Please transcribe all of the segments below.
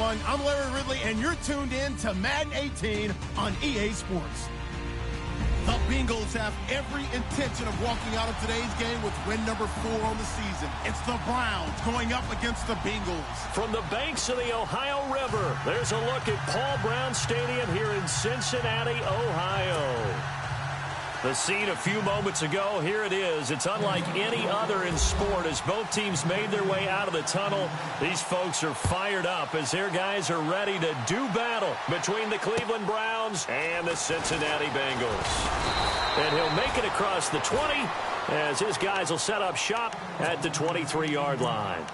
everyone. I'm Larry Ridley, and you're tuned in to Madden 18 on EA Sports. The Bengals have every intention of walking out of today's game with win number 4 on the season. It's the Browns going up against the Bengals. From the banks of the Ohio River, there's a look at Paul Brown Stadium here in Cincinnati, Ohio. The scene a few moments ago, here it is. It's unlike any other in sport as both teams made their way out of the tunnel. These folks are fired up as their guys are ready to do battle between the Cleveland Browns and the Cincinnati Bengals. And he'll make it across the 20 as his guys will set up shop at the 23-yard line.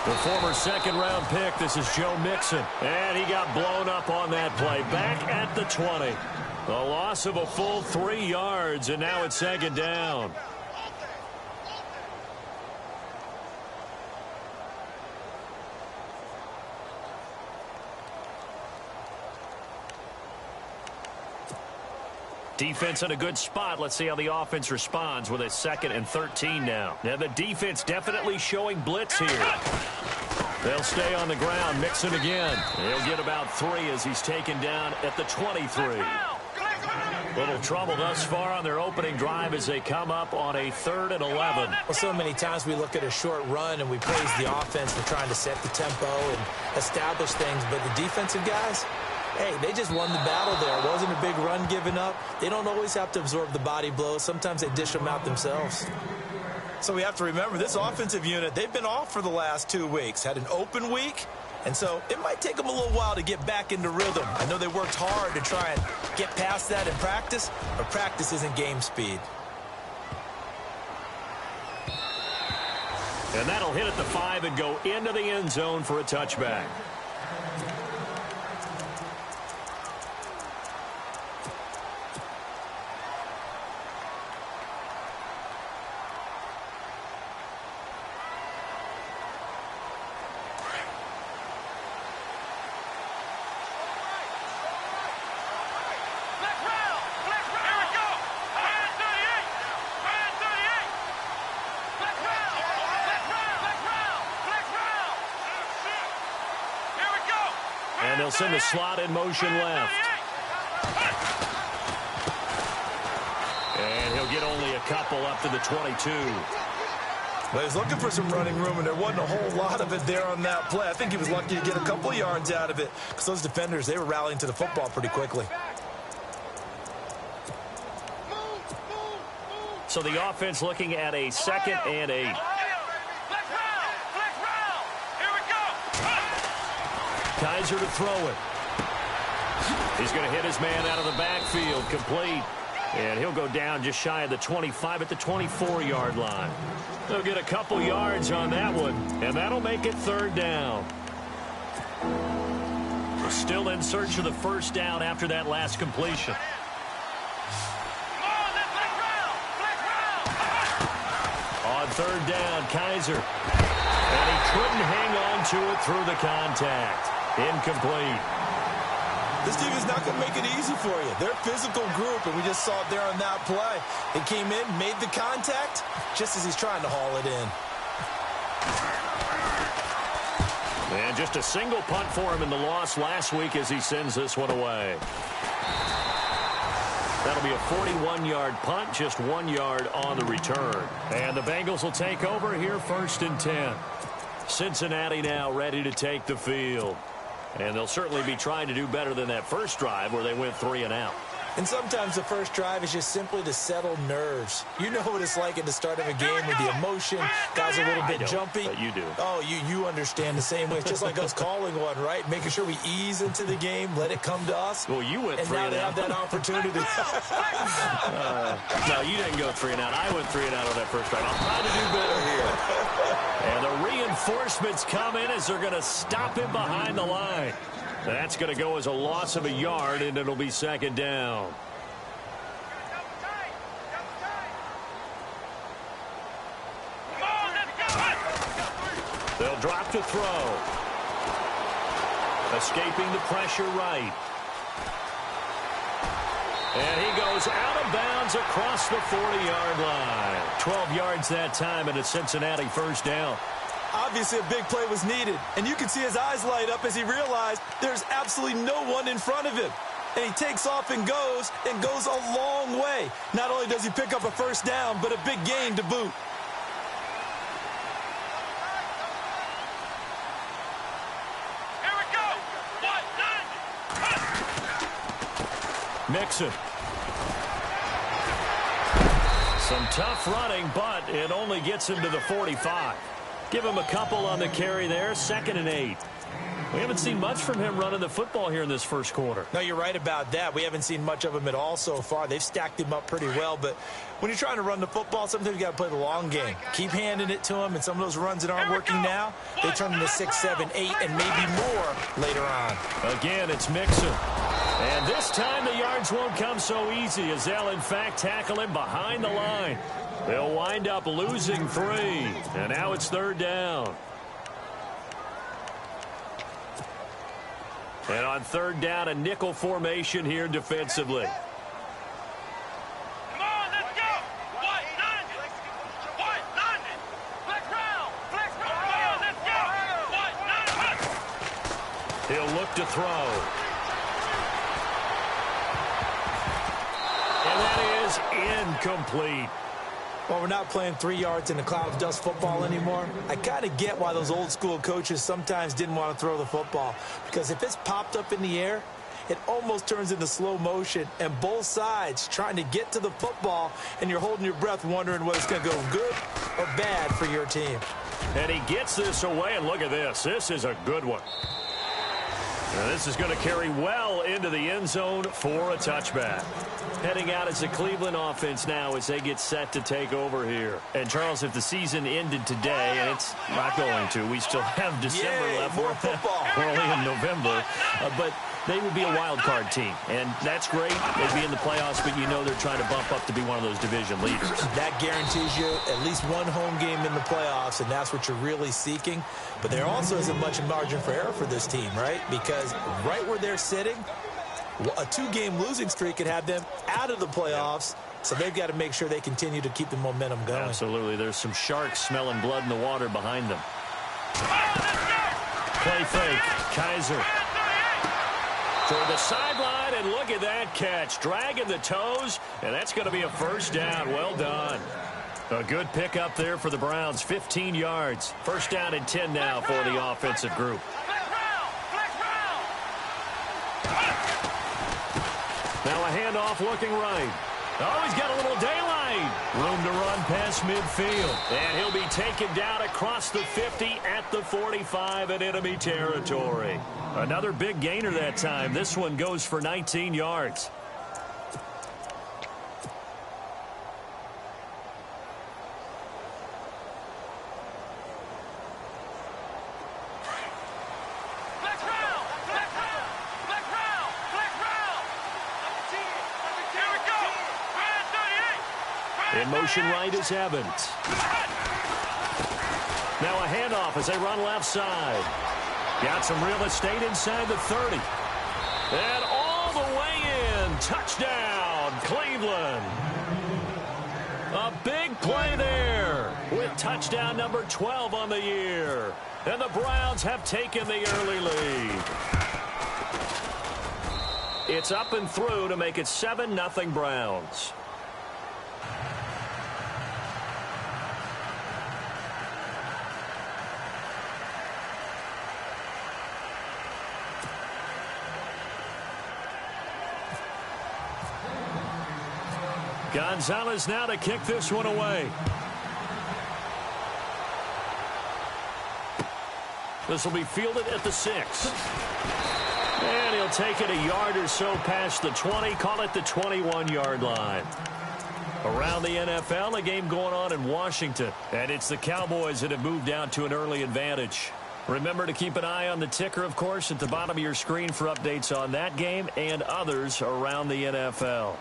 The former second-round pick, this is Joe Mixon. And he got blown up on that play. Back at the 20. A loss of a full 3 yards, and now it's second down. Defense in a good spot. Let's see how the offense responds with a 2nd and 13 now. Now the defense definitely showing blitz here. They'll stay on the ground. Mixon again. He'll get about 3 as he's taken down at the 23. Little trouble thus far on their opening drive as they come up on a 3rd and 11. Well, so many times we look at a short run and we praise the offense for trying to set the tempo and establish things, but the defensive guys, hey, they just won the battle there. It wasn't a big run given up. They don't always have to absorb the body blows. Sometimes they dish them out themselves. So we have to remember this offensive unit, they've been off for the last 2 weeks. Had an open week, and so it might take them a little while to get back into rhythm. I know they worked hard to try and get past that in practice, but practice isn't game speed. And that'll hit at the 5 and go into the end zone for a touchback. And they'll send the slot in motion left. And he'll get only a couple up to the 22. Well, he's looking for some running room, and there wasn't a whole lot of it there on that play. I think he was lucky to get a couple yards out of it because those defenders, they were rallying to the football pretty quickly. So the offense looking at a 2nd and 8. Kaiser to throw it. He's going to hit his man out of the backfield, complete. And he'll go down just shy of the 25 at the 24-yard line. They'll get a couple yards on that one, and that'll make it 3rd down. We're still in search of the 1st down after that last completion. On 3rd down, Kaiser. And he couldn't hang on to it through the contact. Incomplete. This team is not going to make it easy for you. They're a physical group, and we just saw it there on that play. They came in, made the contact, just as he's trying to haul it in. And just a single punt for him in the loss last week as he sends this one away. That'll be a 41-yard punt, just 1 yard on the return. And the Bengals will take over here 1st and 10. Cincinnati now ready to take the field. And they'll certainly be trying to do better than that first drive where they went 3 and out. And sometimes the first drive is just simply to settle nerves. You know what it's like at the start of a game with the emotion. Guys are a little bit jumpy. But you do. Oh, you understand the same way. It's just like us calling one, right? Making sure we ease into the game, let it come to us. Well, you went 3 and out. And now they have that opportunity. No, you didn't go 3 and out. I went 3 and out on that first drive. I'll try to do better here. And the reinforcements come in as they're going to stop him behind the line. That's going to go as a loss of a yard, and it'll be 2nd down. Drop to throw. Escaping the pressure right. And he goes out of bounds across the 40-yard line. 12 yards that time, and a Cincinnati first down. Obviously, a big play was needed, and you can see his eyes light up as he realized there's absolutely no one in front of him. And he takes off and goes a long way. Not only does he pick up a first down, but a big gain to boot. Mixon. Some tough running, but it only gets him to the 45. Give him a couple on the carry there, 2nd and 8. We haven't seen much from him running the football here in this first quarter. No, you're right about that. We haven't seen much of him at all so far. They've stacked him up pretty well, but when you're trying to run the football, sometimes you got to play the long game. Keep handing it to him, and some of those runs that aren't working now, they turn into 6, 7, 8, and maybe more later on. Again, it's Mixon. And this time the yards won't come so easy as they'll, in fact, tackle him behind the line. They'll wind up losing 3, and now it's 3rd down. And on 3rd down, a nickel formation here defensively. Come on, let's go! He'll look to throw. And that is incomplete. Well, we're not playing 3 yards in the cloud of dust football anymore. I kind of get why those old school coaches sometimes didn't want to throw the football. Because if it's popped up in the air, it almost turns into slow motion. And both sides trying to get to the football, and you're holding your breath wondering whether it's going to go good or bad for your team. And he gets this away, and look at this. This is a good one. Now this is going to carry well into the end zone for a touchback. Heading out as the Cleveland offense now as they get set to take over here. And, Charles, if the season ended today, and it's not going to, we still have December left. More football. We're only in November. But they would be a wild card team, and that's great. They'd be in the playoffs, but you know they're trying to bump up to be one of those division leaders. That guarantees you at least one home game in the playoffs, and that's what you're really seeking. But there also isn't much margin for error for this team, right? Because right where they're sitting, a 2-game losing streak could have them out of the playoffs, so they've got to make sure they continue to keep the momentum going. Absolutely. There's some sharks smelling blood in the water behind them. Play fake. Kaiser. Toward the sideline, and look at that catch. Dragging the toes, and that's going to be a first down. Well done. A good pickup there for the Browns. 15 yards. First down and 10 now for the offensive group. Now a handoff looking right. Oh, he's got a little daylight. Room to run past midfield. And he'll be taken down across the 50 at the 45 in enemy territory. Another big gainer that time. This one goes for 19 yards. In motion right is Evans. Now a handoff as they run left side. Got some real estate inside the 30. And all the way in. Touchdown, Cleveland. A big play there with touchdown number 12 on the year. And the Browns have taken the early lead. It's up and through to make it 7-0 Browns. Gonzalez now to kick this one away. This will be fielded at the 6. And he'll take it a yard or so past the 20, call it the 21-yard line. Around the NFL, a game going on in Washington. And it's the Cowboys that have moved out to an early advantage. Remember to keep an eye on the ticker, of course, at the bottom of your screen for updates on that game and others around the NFL.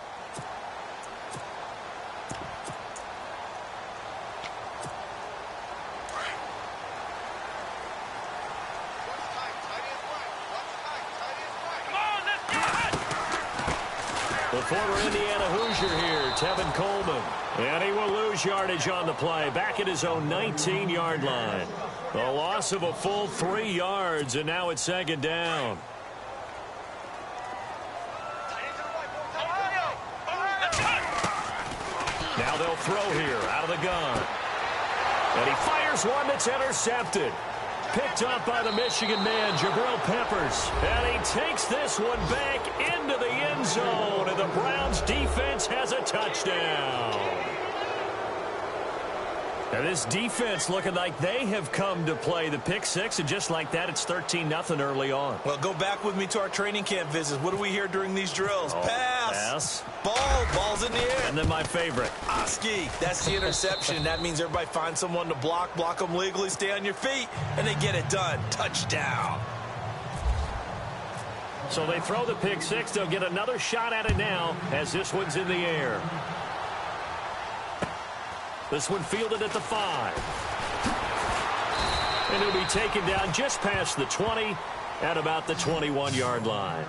The former Indiana Hoosier here, Tevin Coleman. And he will lose yardage on the play, back at his own 19-yard line. A loss of a full 3 yards, and now it's second down. Now they'll throw here out of the gun. And he fires one that's intercepted. Picked up by the Michigan man, Jabril Peppers. And he takes this one back into the end zone. And the Browns defense has a touchdown. And this defense looking like they have come to play. The pick six, and just like that, it's 13-0 early on. Well, go back with me to our training camp visits. What do we hear during these drills? Pass. Ball's in the air. And then my favorite. Oski. That's the interception. That means everybody finds someone to block them legally, stay on your feet, and they get it done. Touchdown. So they throw the pick six. They'll get another shot at it now as this one's in the air. This one fielded at the 5. And it'll be taken down just past the 20 at about the 21-yard line.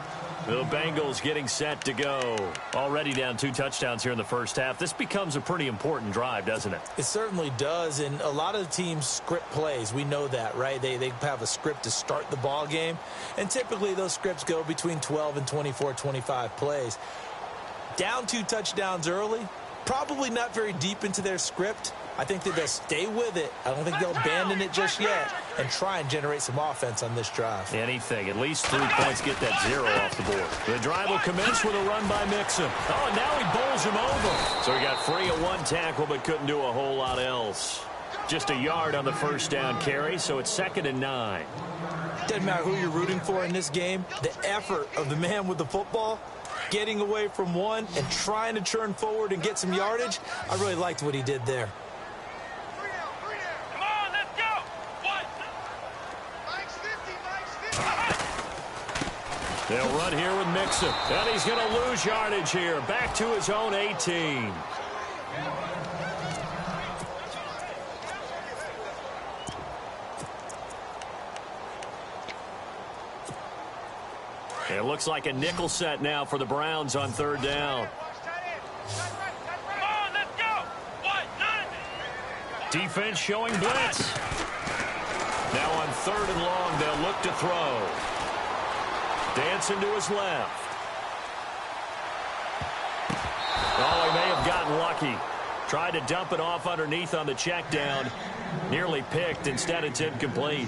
The Bengals getting set to go. Already down 2 touchdowns here in the first half. This becomes a pretty important drive, doesn't it? It certainly does, and a lot of the teams script plays. We know that, right? They have a script to start the ball game, and typically those scripts go between 12 and 24, 25 plays. Down 2 touchdowns early, probably not very deep into their script. I think that they'll stay with it. I don't think they'll abandon it just yet and try and generate some offense on this drive. Anything. At least 3 points, get that 0 off the board. The drive will commence with a run by Mixon. Oh, and now he bowls him over. So he got free of 1 tackle but couldn't do a whole lot else. Just a yard on the first down carry, so it's 2nd and 9. Doesn't matter who you're rooting for in this game. The effort of the man with the football, getting away from one and trying to turn forward and get some yardage, I really liked what he did there. They'll run here with Mixon. And he's going to lose yardage here. Back to his own 18. It looks like a nickel set now for the Browns on 3rd down. Defense showing blitz. Now on 3rd and long, they'll look to throw. Dancing to his left. Oh, he may have gotten lucky. Tried to dump it off underneath on the check down. Nearly picked. Instead, it's incomplete.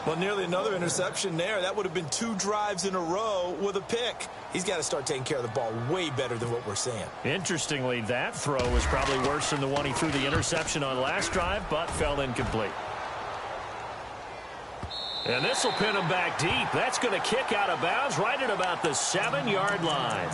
Well, nearly another interception there. That would have been 2 drives in a row with a pick. He's got to start taking care of the ball way better than what we're seeing. Interestingly, that throw was probably worse than the one he threw the interception on last drive, but fell incomplete. And this will pin him back deep. That's going to kick out of bounds right at about the 7-yard line.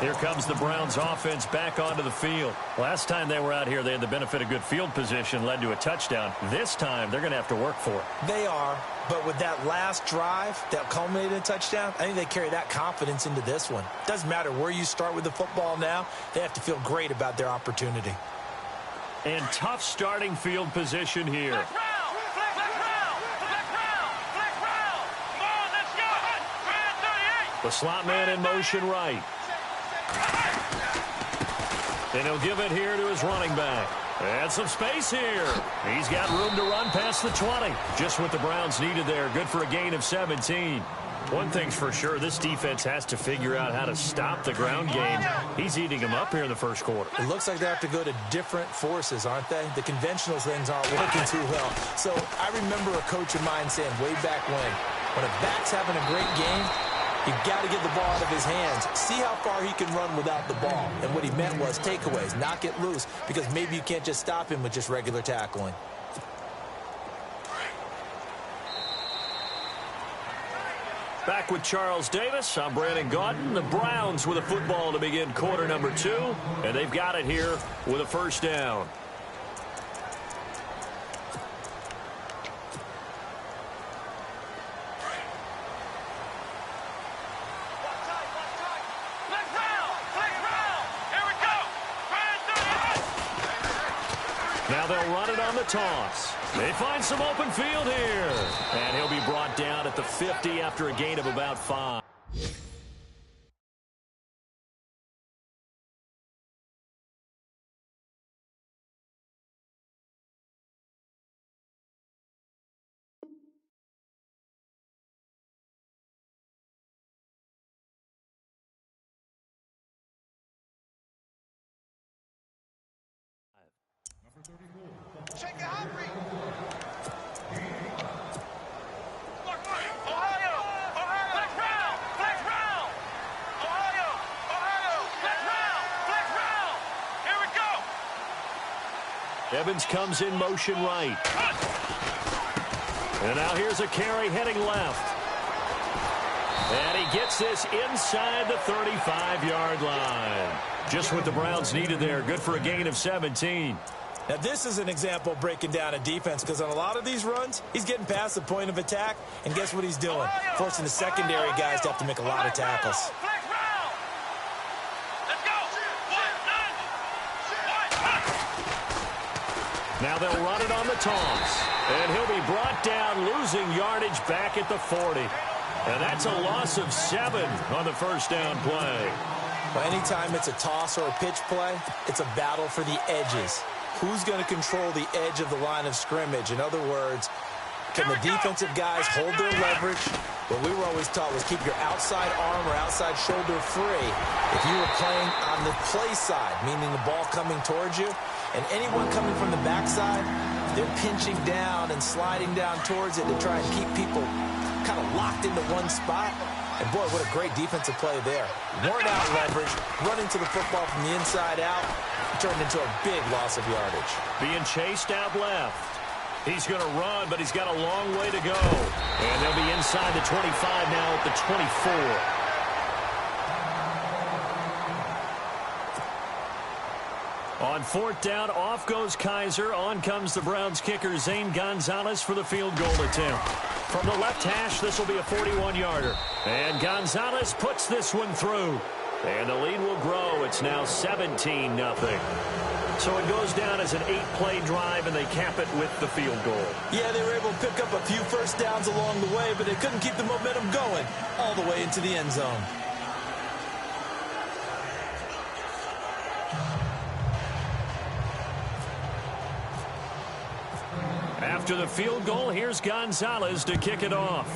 Here comes the Browns offense back onto the field. Last time they were out here, they had the benefit of good field position, led to a touchdown. This time, they're going to have to work for it. They are, but with that last drive that culminated in a touchdown, I think they carry that confidence into this one. Doesn't matter where you start with the football now, they have to feel great about their opportunity. And tough starting field position here. The slot man in motion right. And he'll give it here to his running back. And some space here. He's got room to run past the 20. Just what the Browns needed there. Good for a gain of 17. One thing's for sure, this defense has to figure out how to stop the ground game. He's eating them up here in the first quarter. It looks like they have to go to different forces, aren't they? The conventional things aren't working too well. So I remember a coach of mine saying way back when a back's having a great game, you've got to get the ball out of his hands. See how far he can run without the ball. And what he meant was takeaways, knock it loose, because maybe you can't just stop him with just regular tackling. Back with Charles Davis, I'm Brandon Gaudin. The Browns with a football to begin quarter number 2, and they've got it here with a first down. Now they'll run it on the toss. They find some open field here. And he'll be brought down at the 50 after a gain of about 5. Evans comes in motion right. And now here's a carry heading left. And he gets this inside the 35-yard line. Just what the Browns needed there. Good for a gain of 17. Now, this is an example of breaking down a defense, because on a lot of these runs, he's getting past the point of attack, and guess what he's doing? Forcing the secondary guys to have to make a lot of tackles. Now they'll run it on the toss. And he'll be brought down, losing yardage back at the 40. And that's a loss of 7 on the first down play. Well, anytime it's a toss or a pitch play, it's a battle for the edges. Who's going to control the edge of the line of scrimmage? In other words, can the defensive guys hold their leverage? What we were always taught was keep your outside arm or outside shoulder free. If you were playing on the play side, meaning the ball coming towards you, and anyone coming from the backside, they're pinching down and sliding down towards it to try and keep people kind of locked into one spot. And boy, what a great defensive play there. Worn out leverage, running to the football from the inside out, turned into a big loss of yardage. Being chased out left. He's going to run, but he's got a long way to go. And they'll be inside the 25 now at the 24. On fourth down, off goes Kaiser. On comes the Browns kicker, Zane Gonzalez, for the field goal attempt. From the left hash, this will be a 41-yarder. And Gonzalez puts this one through. And the lead will grow. It's now 17-0. So it goes down as an 8-play drive, and they cap it with the field goal. Yeah, they were able to pick up a few first downs along the way, but they couldn't keep the momentum going all the way into the end zone. After the field goal, here's Gonzalez to kick it off.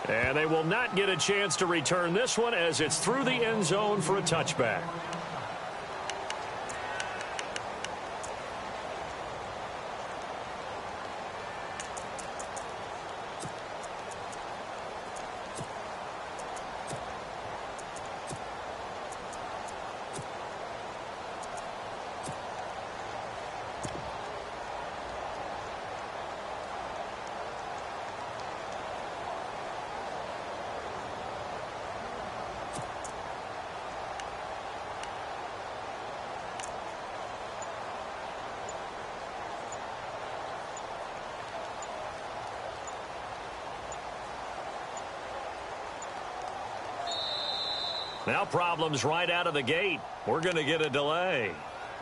And they will not get a chance to return this one, as it's through the end zone for a touchback. Now problems right out of the gate. We're going to get a delay.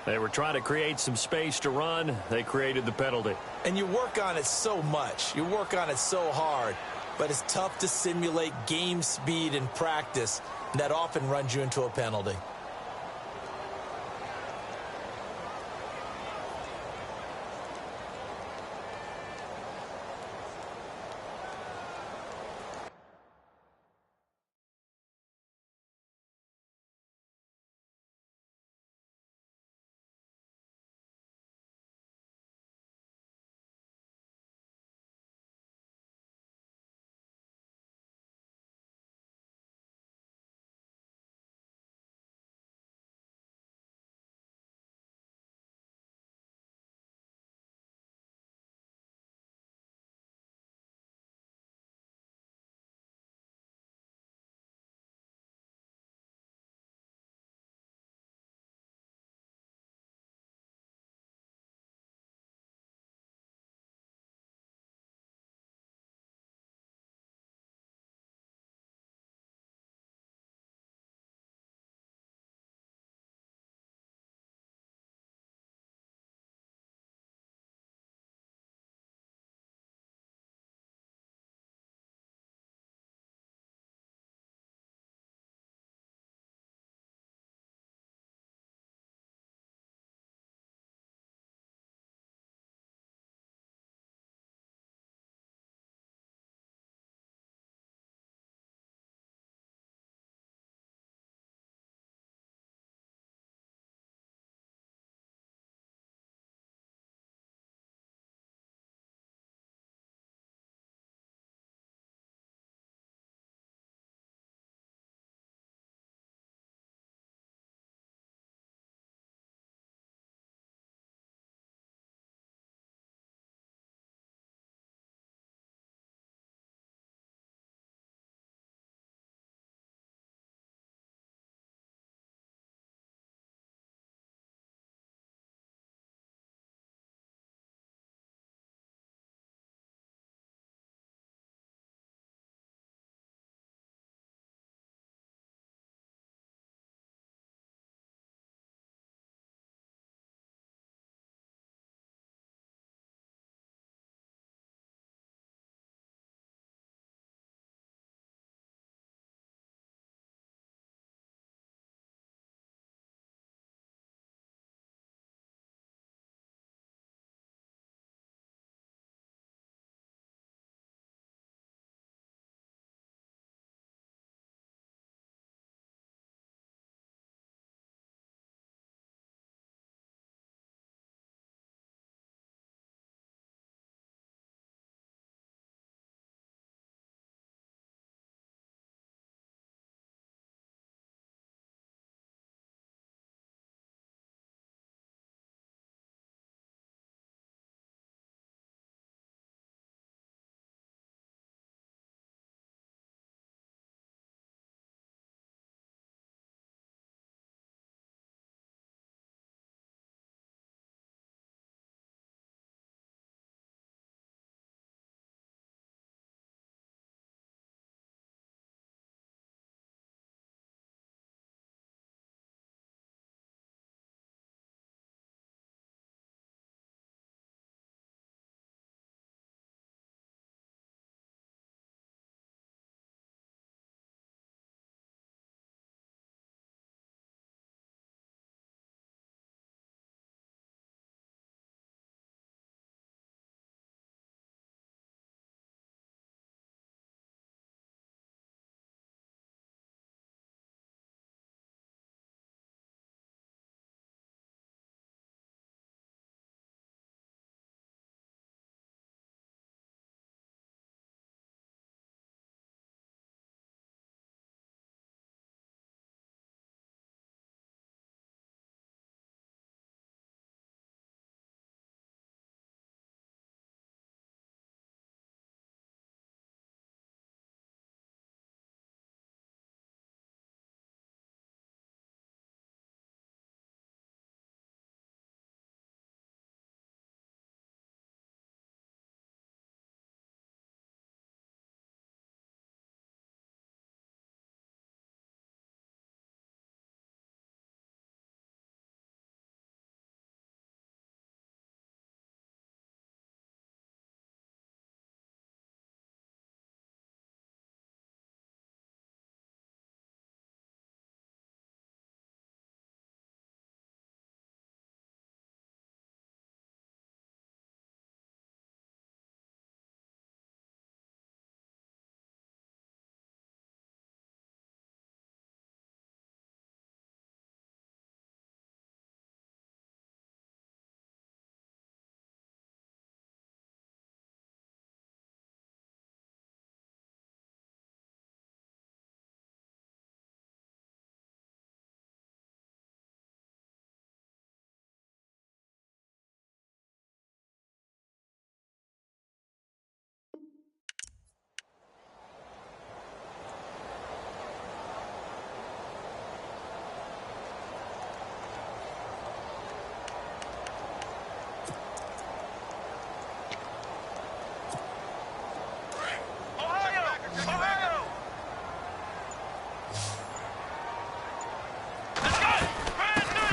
They were trying to create some space to run. They created the penalty. And you work on it so much. You work on it so hard. But it's tough to simulate game speed in practice. And that often runs you into a penalty.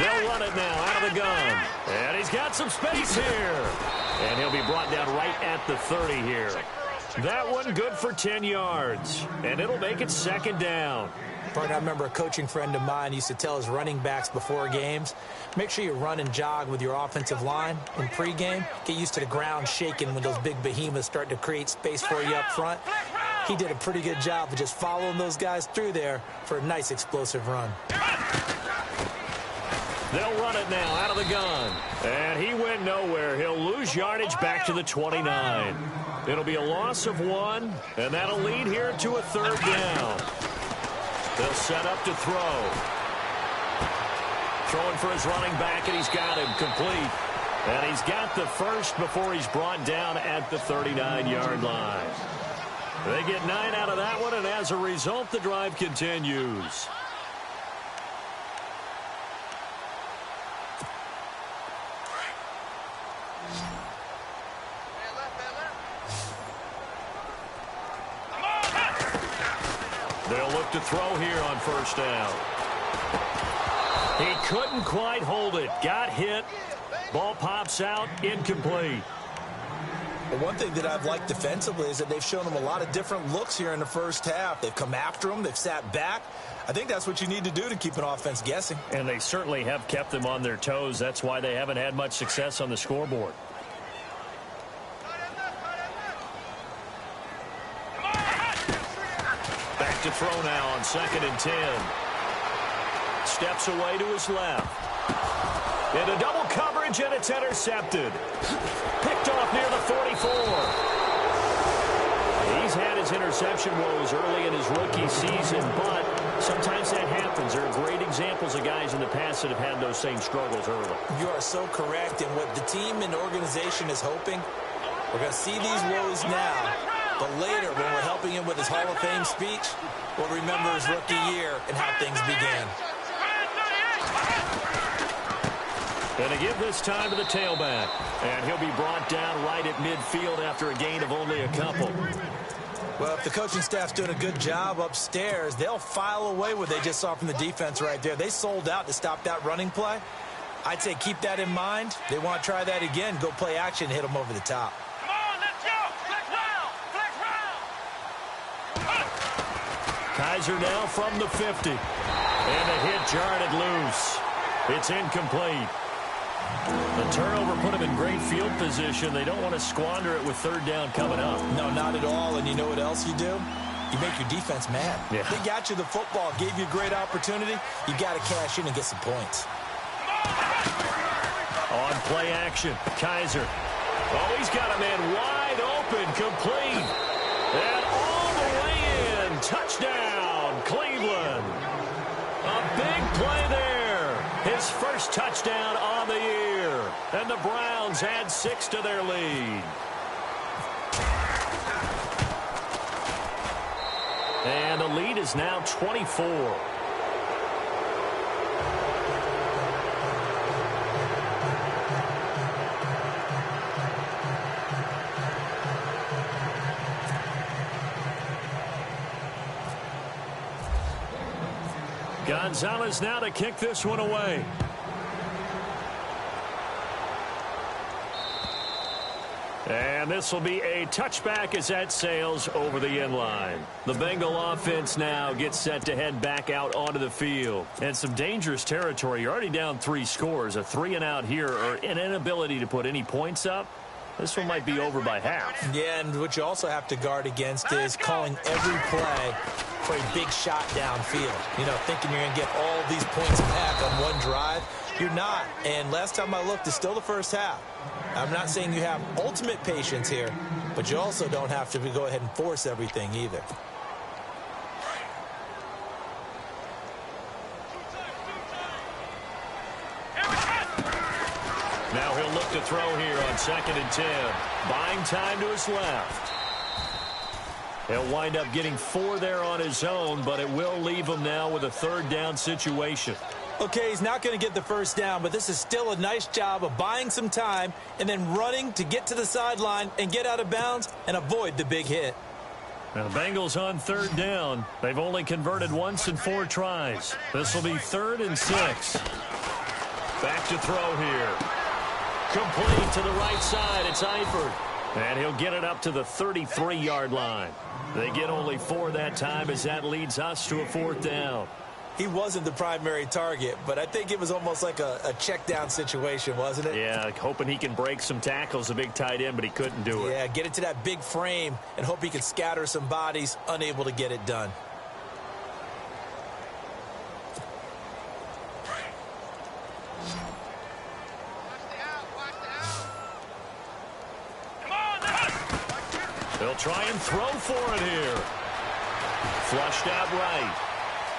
They'll run it now out of the gun. And he's got some space here. And he'll be brought down right at the 30 here. That one good for 10 yards. And it'll make it second down. Partner, I remember a coaching friend of mine used to tell his running backs before games, make sure you run and jog with your offensive line in pregame. Get used to the ground shaking when those big behemoths start to create space for you up front. He did a pretty good job of just following those guys through there for a nice explosive run. They'll run it now out of the gun. And he went nowhere. He'll lose yardage back to the 29. It'll be a loss of 1, and that'll lead here to a third down. They'll set up to throw. Throwing for his running back, and he's got him complete. And he's got the first before he's brought down at the 39-yard line. They get 9 out of that one, and as a result, the drive continues. They'll look to throw here on first down. He couldn't quite hold it. Got hit. Ball pops out. Incomplete. Well, one thing that I've liked defensively is that they've shown him a lot of different looks here in the first half. They've come after him. They've sat back. I think that's what you need to do to keep an offense guessing. And they certainly have kept them on their toes. That's why they haven't had much success on the scoreboard. To throw now on 2nd and 10. Steps away to his left. Into double coverage, and it's intercepted. Picked off near the 44. He's had his interception woes early in his rookie season, but sometimes that happens. There are great examples of guys in the past that have had those same struggles early. You are so correct, and what the team and organization is hoping, we're going to see these woes now. But later, when we're helping him with his Hall of Fame speech, we'll remember his rookie year and how things began. And to give this time to the tailback. And he'll be brought down right at midfield after a gain of only a couple. Well, if the coaching staff's doing a good job upstairs, they'll file away what they just saw from the defense right there. They sold out to stop that running play. I'd say keep that in mind. They want to try that again, go play action, hit them over the top. Kaiser now from the 50. And a hit jarred it loose. It's incomplete. The turnover put him in great field position. They don't want to squander it with third down coming up. No, not at all. And you know what else you do? You make your defense mad. Yeah. They got you the football, gave you a great opportunity. You got to cash in and get some points. On play action, Kaiser. Oh, he's got a man wide open, complete. And all the way in. Touchdown, Cleveland. A big play there. His first touchdown on the year. And the Browns add 6 to their lead. And the lead is now 24. Gonzalez now to kick this one away. And this will be a touchback as that sails over the end line. The Bengal offense now gets set to head back out onto the field. And some dangerous territory. You're already down 3 scores. A 3-and-out here or an inability to put any points up. This one might be over by half. Yeah, and what you also have to guard against is calling every play for a big shot downfield. You know, thinking you're going to get all these points back on one drive. You're not. And last time I looked, it's still the first half. I'm not saying you have ultimate patience here, but you also don't have to go ahead and force everything either. Now he'll look to throw here on 2nd and 10. Buying time to his left. He'll wind up getting 4 there on his own, but it will leave him now with a third down situation. Okay, he's not going to get the first down, but this is still a nice job of buying some time and then running to get to the sideline and get out of bounds and avoid the big hit. Now the Bengals on third down. They've only converted once in 4 tries. This will be 3rd and 6. Back to throw here. Complete to the right side. It's Eifert. And he'll get it up to the 33-yard line. They get only 4 that time as that leads us to a 4th down. He wasn't the primary target, but I think it was almost like a check down situation, wasn't it? Yeah, hoping he can break some tackles, a big tight end, but he couldn't do it. Yeah, get it to that big frame and hope he can scatter some bodies, unable to get it done. They'll try and throw for it here. Flushed out right.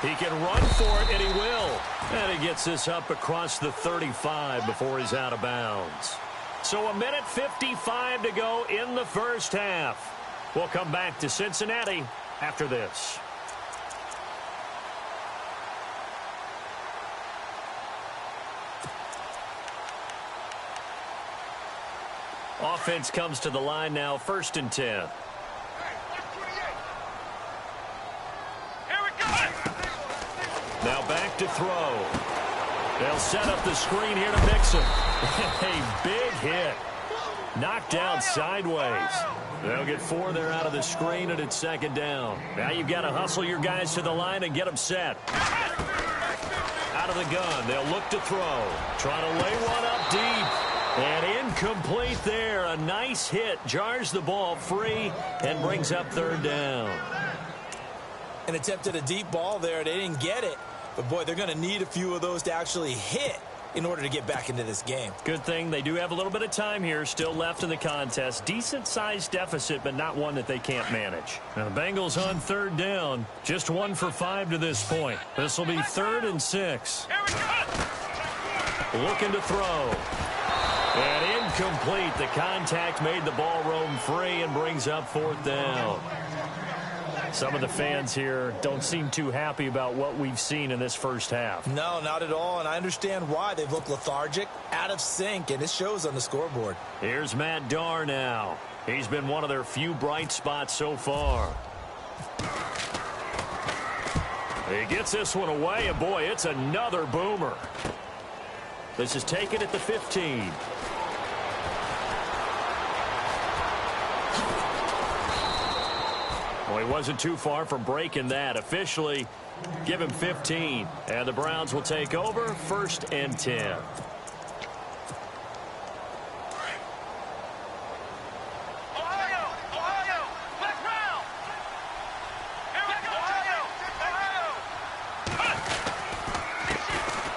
He can run for it, and he will. And he gets this up across the 35 before he's out of bounds. So 1:55 to go in the first half. We'll come back to Cincinnati after this. Offense comes to the line now, 1st and 10. Now back to throw. They'll set up the screen here to Mixon. A big hit. Knocked down sideways. They'll get 4 there out of the screen, and it's 2nd down. Now you've got to hustle your guys to the line and get them set. Out of the gun, they'll look to throw. Try to lay one up deep. And incomplete there. A nice hit. Jars the ball free and brings up 3rd down. An attempt at a deep ball there. They didn't get it. But, boy, they're going to need a few of those to actually hit in order to get back into this game. Good thing they do have a little bit of time here still left in the contest. Decent-sized deficit, but not one that they can't manage. Now, the Bengals on 3rd down. Just 1 for 5 to this point. This will be 3rd and 6. Looking to throw. And incomplete. The contact made the ball roam free and brings up 4th down. Some of the fans here don't seem too happy about what we've seen in this first half. No, not at all, and I understand why. They've looked lethargic, out of sync, and it shows on the scoreboard. Here's Matt Darr now. He's been one of their few bright spots so far. He gets this one away, and boy, it's another boomer. This is taken at the 15. Well, he wasn't too far from breaking that. Officially, give him 15. And the Browns will take over, 1st and 10.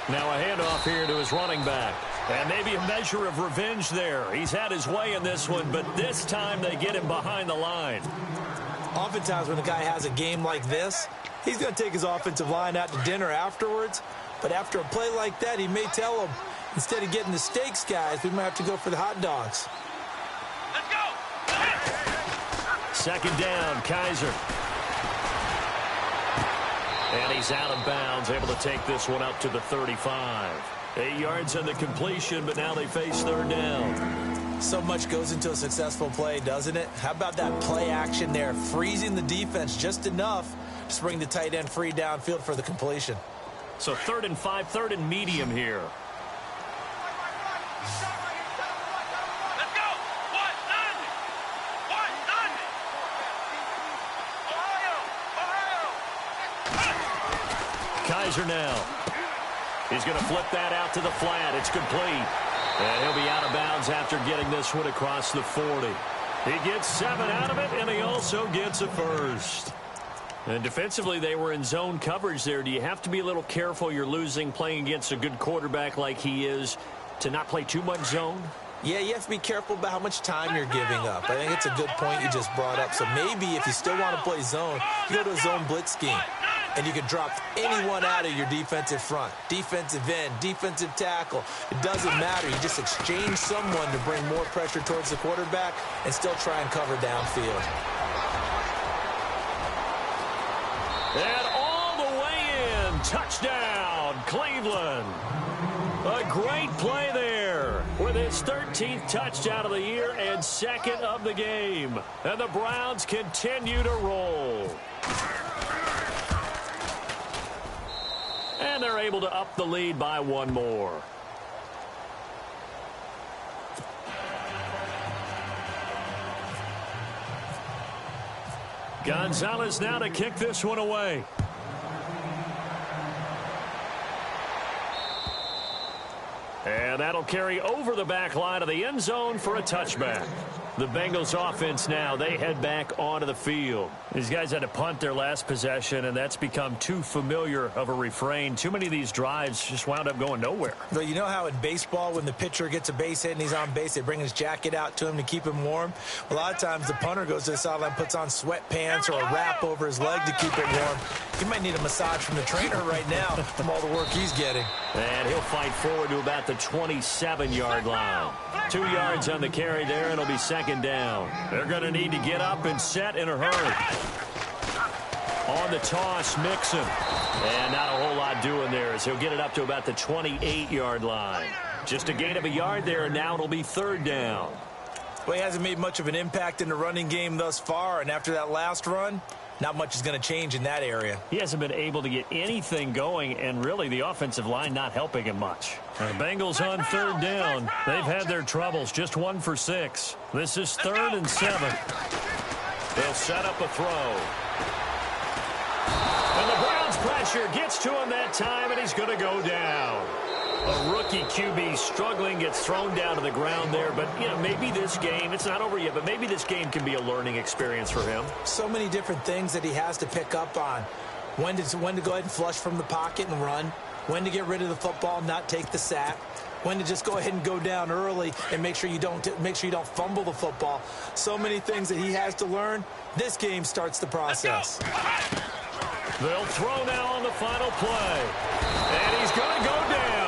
Now a handoff here to his running back. And maybe a measure of revenge there. He's had his way in this one, but this time they get him behind the line. Oftentimes when a guy has a game like this, he's going to take his offensive line out to dinner afterwards. But after a play like that, he may tell them, instead of getting the steaks, guys, we might have to go for the hot dogs. Let's go. 2nd down, Kaiser. And he's out of bounds, able to take this one up to the 35. 8 yards on the completion, but now they face 3rd down. So much goes into a successful play, doesn't it? How about that play action there, freezing the defense just enough to bring the tight end free downfield for the completion. So 3rd and 5, 3rd and medium here. Let's go. Ohio. Kaiser now. He's going to flip that out to the flat. It's complete. And he'll be out of bounds after getting this one across the 40. He gets 7 out of it, and he also gets a first. And defensively, they were in zone coverage there. Do you have to be a little careful? You're losing playing against a good quarterback like he is to not play too much zone? Yeah, you have to be careful about how much time you're giving up. I think it's a good point you just brought up. So maybe if you still want to play zone, you go to a zone blitz scheme. And you can drop anyone out of your defensive front. Defensive end, defensive tackle. It doesn't matter. You just exchange someone to bring more pressure towards the quarterback and still try and cover downfield. And all the way in. Touchdown, Cleveland. A great play there with his 13th touchdown of the year and 2nd of the game. And the Browns continue to roll. And they're able to up the lead by 1 more. Gonzalez now to kick this one away. And that'll carry over the back line of the end zone for a touchback. The Bengals offense now, they head back onto the field. These guys had to punt their last possession, and that's become too familiar of a refrain. Too many of these drives just wound up going nowhere. Well, you know how in baseball, when the pitcher gets a base hit and he's on base, they bring his jacket out to him to keep him warm? A lot of times the punter goes to the sideline, puts on sweatpants or a wrap over his leg to keep it warm. He might need a massage from the trainer right now from all the work he's getting. And he'll fight forward to about the 27-yard line. 2 yards on the carry there, and it'll be second down. They're going to need to get up and set in a hurry. On the toss, Mixon. And not a whole lot doing there as he'll get it up to about the 28-yard line. Just a gain of a yard there, and now it'll be third down. Well, he hasn't made much of an impact in the running game thus far, and after that last run, not much is going to change in that area. He hasn't been able to get anything going, and really the offensive line not helping him much. The Bengals on third down. They've had their troubles, just 1 for 6. This is 3rd and 7. They'll set up a throw. And the Browns pressure gets to him that time, and he's going to go down. A rookie QB struggling, gets thrown down to the ground there. But, you know, maybe this game, it's not over yet, but maybe this game can be a learning experience for him. So many different things that he has to pick up on. When to go ahead and flush from the pocket and run. When to get rid of the football, not take the sack. When to just go ahead and go down early and make sure you don't fumble the football. So many things that he has to learn. This game starts the process. They'll throw now on the final play. And he's going to go down.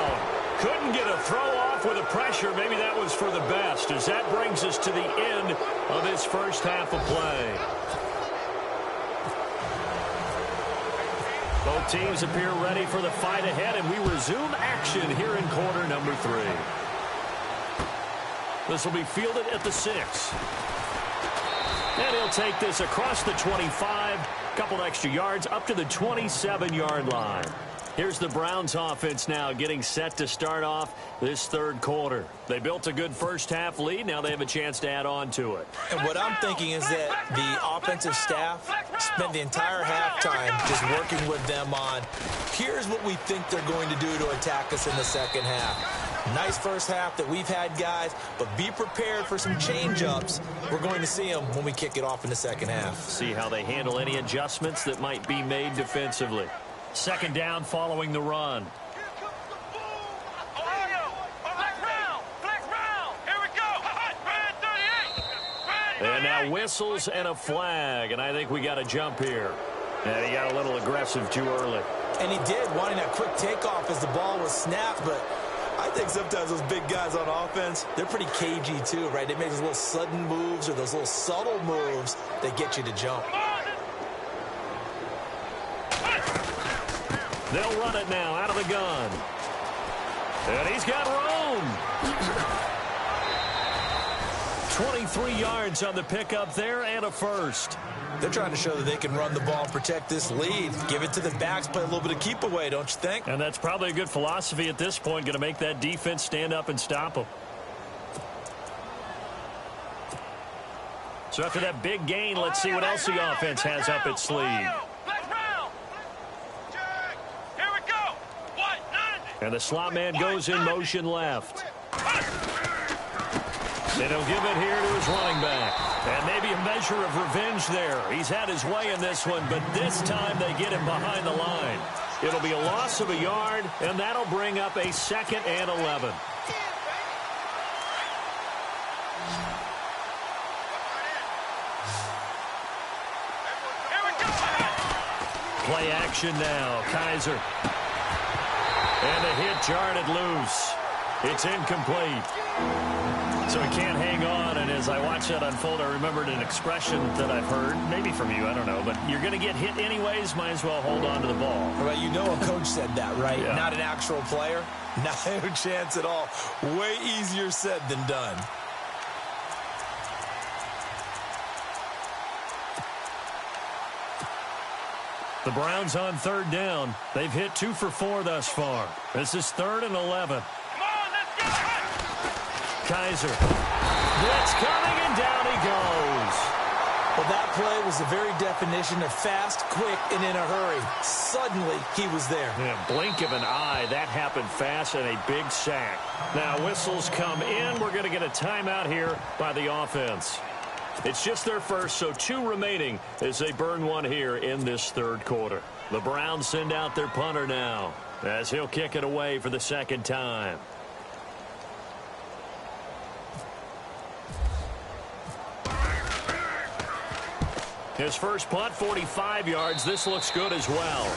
Couldn't get a throw off with the pressure. Maybe that was for the best, as that brings us to the end of this first half of play. Both teams appear ready for the fight ahead, and we resume action here in quarter number 3. This will be fielded at the 6. And he'll take this across the 25, couple extra yards up to the 27-yard line. Here's the Browns offense now getting set to start off this third quarter. They built a good first half lead. Now they have a chance to add on to it. And what I'm thinking is that the offensive staff spent the entire halftime just working with them on, here's what we think they're going to do to attack us in the second half. Nice first half that we've had, guys, but be prepared for some change-ups. We're going to see them when we kick it off in the second half. See how they handle any adjustments that might be made defensively. Second down following the run. And now whistles and a flag, and I think we got a jump here. And he got a little aggressive too early. And he did, wanting that quick takeoff as the ball was snapped, but I think sometimes those big guys on offense, they're pretty cagey too, right? They make those little sudden moves or those little subtle moves that get you to jump. They'll run it now out of the gun. And he's got room. 23 yards on the pickup there and a first. They're trying to show that they can run the ball and protect this lead. Give it to the backs, play a little bit of keep away, don't you think? And that's probably a good philosophy at this point, going to make that defense stand up and stop them. So after that big gain, let's see what else the offense has up its sleeve. And the slot man goes in motion left. And he'll give it here to his running back. And maybe a measure of revenge there. He's had his way in this one, but this time they get him behind the line. It'll be a loss of a yard, and that'll bring up a 2nd and 11. Play action now. Kaiser. And the hit jarred it loose. It's incomplete. So he can't hang on, and as I watch that unfold, I remembered an expression that I've heard, maybe from you, I don't know, but you're going to get hit anyways, might as well hold on to the ball. Well, you know a coach said that, right? Yeah. Not an actual player. Not a chance at all. Way easier said than done. The Browns on third down. They've hit 2 for 4 thus far. This is 3rd and 11. Kaiser. Blitz coming, and down he goes. Well, that play was the very definition of fast, quick, and in a hurry. Suddenly, he was there. Yeah, blink of an eye. That happened fast and a big sack. Now, whistles come in. We're going to get a timeout here by the offense. It's just their first, so 2 remaining as they burn one here in this third quarter. The Browns send out their punter now as he'll kick it away for the second time. His first punt, 45 yards. This looks good as well.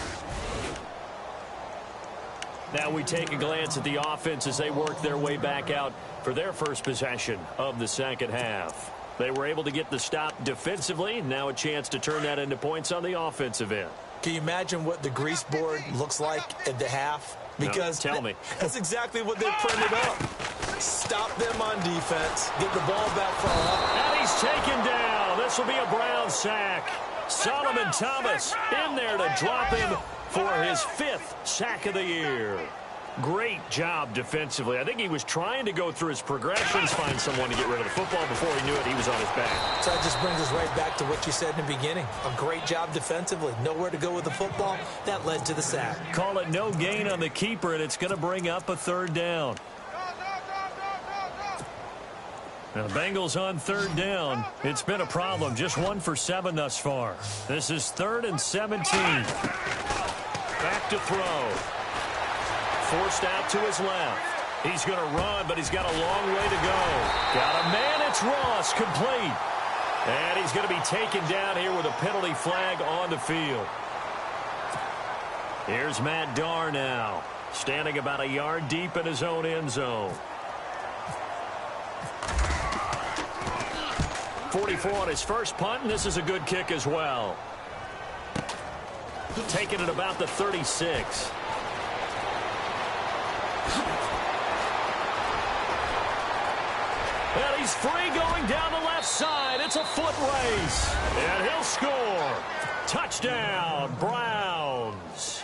Now we take a glance at the offense as they work their way back out for their first possession of the second half. They were able to get the stop defensively. Now a chance to turn that into points on the offensive end. Can you imagine what the grease board looks like at the half? Because no, tell me. That's exactly what they printed up. Stop them on defense, get the ball back for and he's taken down. This will be a Brown sack. Solomon Thomas in there to drop him for his 5th sack of the year. Great job defensively. I think he was trying to go through his progressions, find someone to get rid of the football. Before he knew it, he was on his back. So that just brings us right back to what you said in the beginning. A great job defensively. Nowhere to go with the football. That led to the sack. Call it no gain on the keeper, and it's going to bring up a 3rd down. Now, the Bengals on 3rd down. It's been a problem. Just 1 for 7 thus far. This is 3rd and 17. Back to throw. Forced out to his left. He's going to run, but he's got a long way to go. Got a man. It's Ross, complete. And he's going to be taken down here with a penalty flag on the field. Here's Matt Darr now, standing about a yard deep in his own end zone. 44 on his first punt, and this is a good kick as well. Taking it about the 36. And he's free going down the left side. It's a foot race. And he'll score. Touchdown, Browns.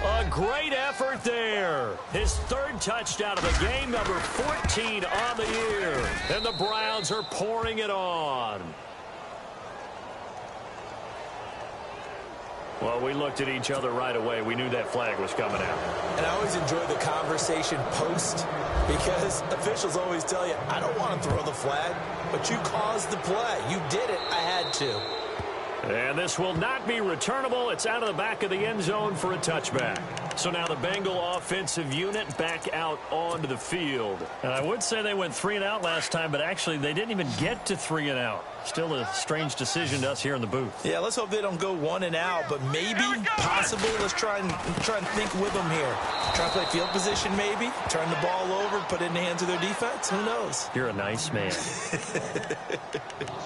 A great effort there. His 3rd touchdown of the game, number 14 on the year. And the Browns are pouring it on. Well, we looked at each other right away. We knew that flag was coming out. And I always enjoy the conversation post, because officials always tell you, I don't want to throw the flag, but you caused the play. You did it. I had to. And this will not be returnable. It's out of the back of the end zone for a touchback. So now the Bengal offensive unit back out onto the field. And I would say they went 3 and out last time, but actually they didn't even get to 3 and out. Still a strange decision to us here in the booth. Yeah, let's hope they don't go 1 and out, but maybe, possibly, let's try and think with them here. Try to play field position maybe, turn the ball over, put it in the hands of their defense. Who knows? You're a nice man.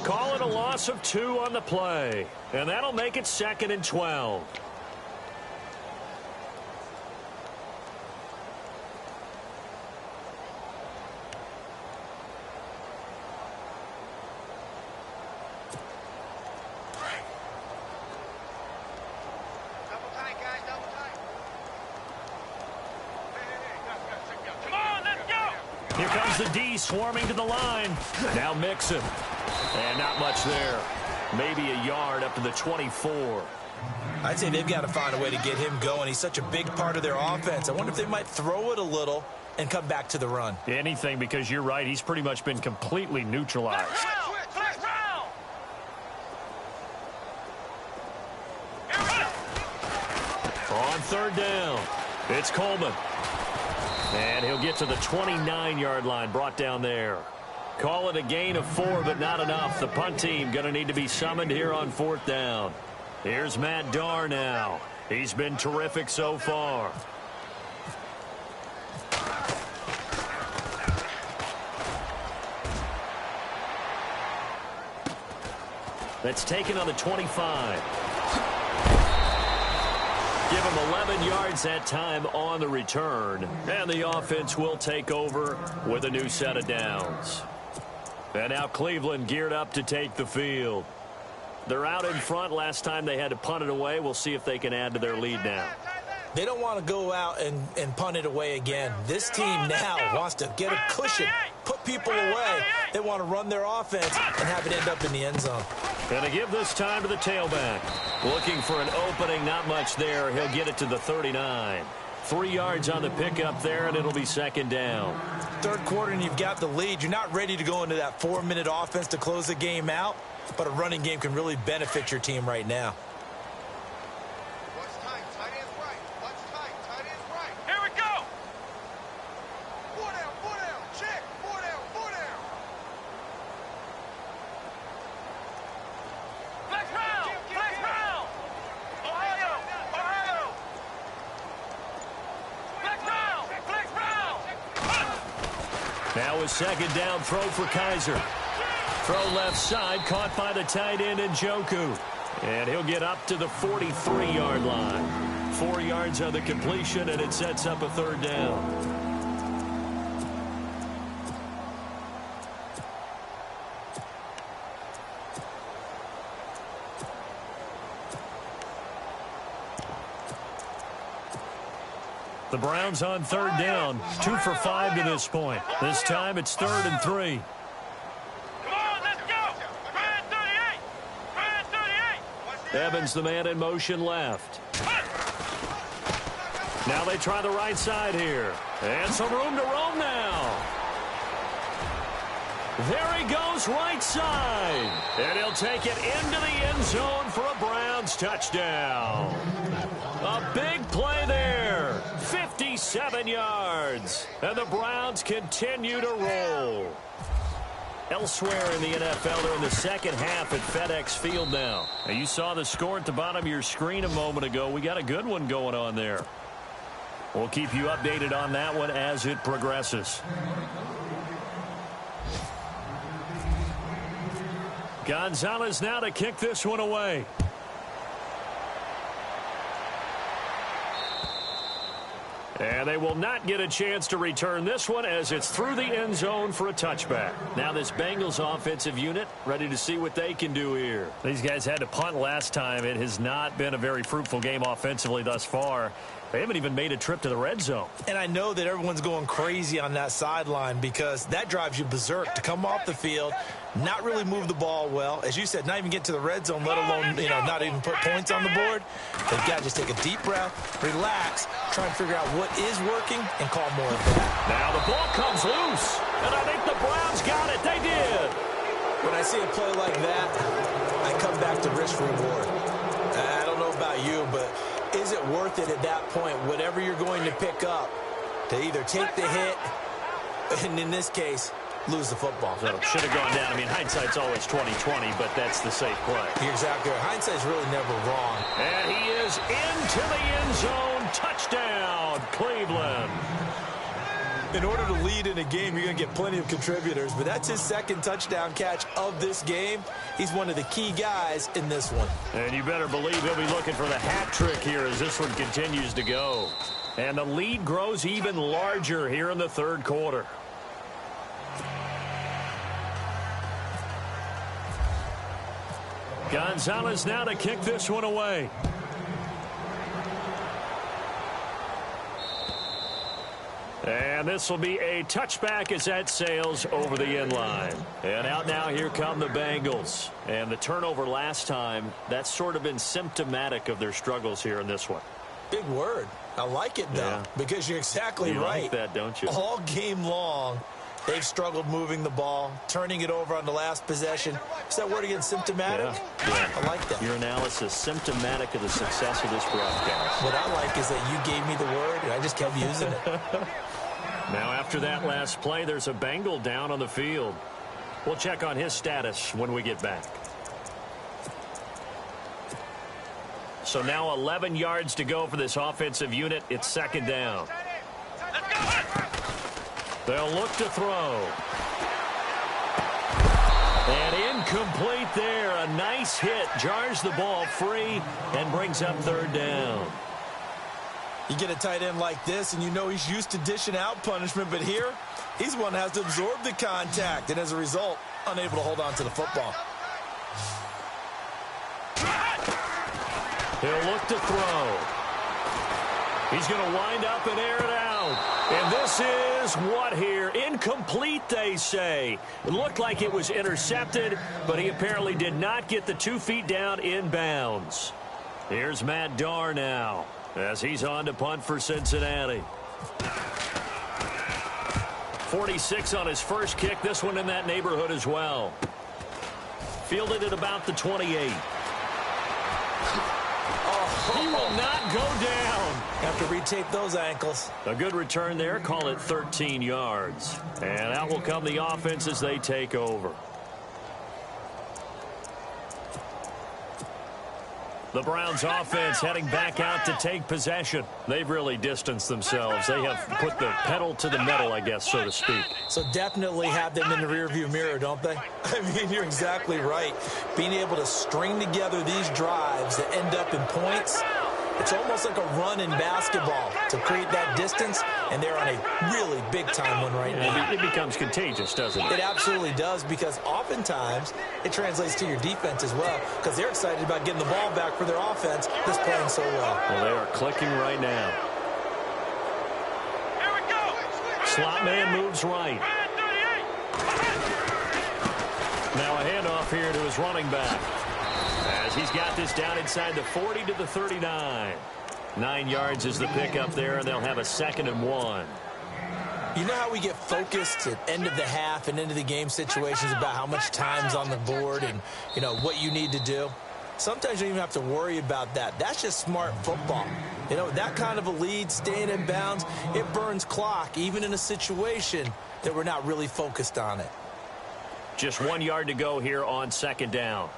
Call it a loss of 2 on the play, and that'll make it 2nd and 12. Here comes the D swarming to the line. Now Mixon. And not much there. Maybe a yard up to the 24. I'd say they've got to find a way to get him going. He's such a big part of their offense. I wonder if they might throw it a little and come back to the run. Anything, because you're right. He's pretty much been completely neutralized. On 3rd down, it's Coleman. And he'll get to the 29-yard line, brought down there. Call it a gain of 4, but not enough. The punt team going to need to be summoned here on 4th down. Here's Matt Darr now. He's been terrific so far. That's taken on the 25. Give him 11 yards that time on the return. And the offense will take over with a new set of downs. And now Cleveland geared up to take the field. They're out in front. Last time they had to punt it away. We'll see if they can add to their lead now. They don't want to go out and punt it away again. This team now wants to get a cushion, put people away. They want to run their offense and have it end up in the end zone. Going to give this time to the tailback. Looking for an opening, not much there. He'll get it to the 39. 3 yards on the pickup there, and it'll be second down. Third quarter, and you've got the lead. You're not ready to go into that 4-minute offense to close the game out, but a running game can really benefit your team right now. Watch tight. Tight end's right. Watch tight. Tight end's right. Here we go. 4 down. 4 down. Check. 4 down. 4 down. Flex round. Flex round. Ohio. Ohio. Flex round. Flex round. Now a second down throw for Kaiser. Throw left side, caught by the tight end Njoku. And he'll get up to the 43-yard line. 4 yards on the completion, and it sets up a third down. The Browns on third down, 2 for 5 to this point. This time it's 3rd and 3. Come on, let's go. 38. 38. Evans, the man in motion left. Now they try the right side here. And some room to roam now. There he goes, right side. And he'll take it into the end zone for a Browns touchdown. A big play there. 57 yards. And the Browns continue to roll. Elsewhere in the NFL, they're in the second half at FedEx Field now. You saw the score at the bottom of your screen a moment ago. We got a good one going on there. We'll keep you updated on that one as it progresses. Gonzalez now to kick this one away. And they will not get a chance to return this one as it's through the end zone for a touchback. Now this Bengals offensive unit ready to see what they can do here. These guys had to punt last time. It has not been a very fruitful game offensively thus far. They haven't even made a trip to the red zone. And I know that everyone's going crazy on that sideline because that drives you berserk to come off the field, not really move the ball well. As you said, not even get to the red zone, let alone, not even put points on the board. They've got to just take a deep breath, relax, try and figure out what is working, and call more of that. Now the ball comes loose, and I think the Browns got it. They did. When I see a play like that, I come back to risk reward. I don't know about you, but is it worth it at that point, whatever you're going to pick up, to either take the hit, and in this case, lose the football? So should have gone down. I mean, hindsight's always 20/20, but that's the safe play. You're exactly right. Hindsight's really never wrong. And he is into the end zone. Touchdown, Cleveland. In order to lead in a game, you're going to get plenty of contributors, but that's his second touchdown catch of this game. He's one of the key guys in this one. And you better believe he'll be looking for the hat trick here as this one continues to go. And the lead grows even larger here in the third quarter. Gonzalez now to kick this one away. And this will be a touchback as that sails over the end line. And out now, here come the Bengals. And the turnover last time, that's sort of been symptomatic of their struggles here in this one. Big word. I like it, though, because you're exactly right. You like that, don't you? All game long, they've struggled moving the ball, turning it over on the last possession. Is that word again, symptomatic? Yeah. I like that. Your analysis, symptomatic of the success of this broadcast. What I like is that you gave me the word, and I just kept using it. Now, after that last play, there's a Bengal down on the field. We'll check on his status when we get back. So now 11 yards to go for this offensive unit. It's second down. They'll look to throw. And incomplete there. A nice hit. Jars the ball free and brings up third down. You get a tight end like this, and you know he's used to dishing out punishment, but here, he's one that has to absorb the contact, and as a result, unable to hold on to the football. He'll look to throw. He's going to wind up and air it out. And this is does what here? Incomplete, they say. It looked like it was intercepted, but he apparently did not get the 2 feet down inbounds. Here's Matt Darr now as he's on to punt for Cincinnati. 46 on his first kick. This one in that neighborhood as well. Fielded at about the 28. He will not go down. Have to retape those ankles. A good return there. Call it 13 yards. And out will come the offense as they take over. The Browns offense heading back out to take possession. They've really distanced themselves. They have put the pedal to the metal, I guess, so to speak. So definitely have them in the rearview mirror, don't they? I mean, you're exactly right. Being able to string together these drives that end up in points, it's almost like a run in basketball to create that distance, and they're on a really big-time one right now. It becomes contagious, doesn't it? It absolutely does, because oftentimes it translates to your defense as well, because they're excited about getting the ball back for their offense that's playing so well. Well, they are clicking right now. Here we go. Slot man moves right. Now a handoff here to his running back. As he's got this down inside the 40 to the 39. 9 yards is the pickup there, and they'll have a 2nd and 1. You know how we get focused at end of the half and end of the game situations about how much time's on the board and, you know, what you need to do? Sometimes you don't even have to worry about that. That's just smart football. You know, that kind of a lead, staying in bounds, it burns clock, even in a situation that we're not really focused on it. Just 1 yard to go here on 2nd down.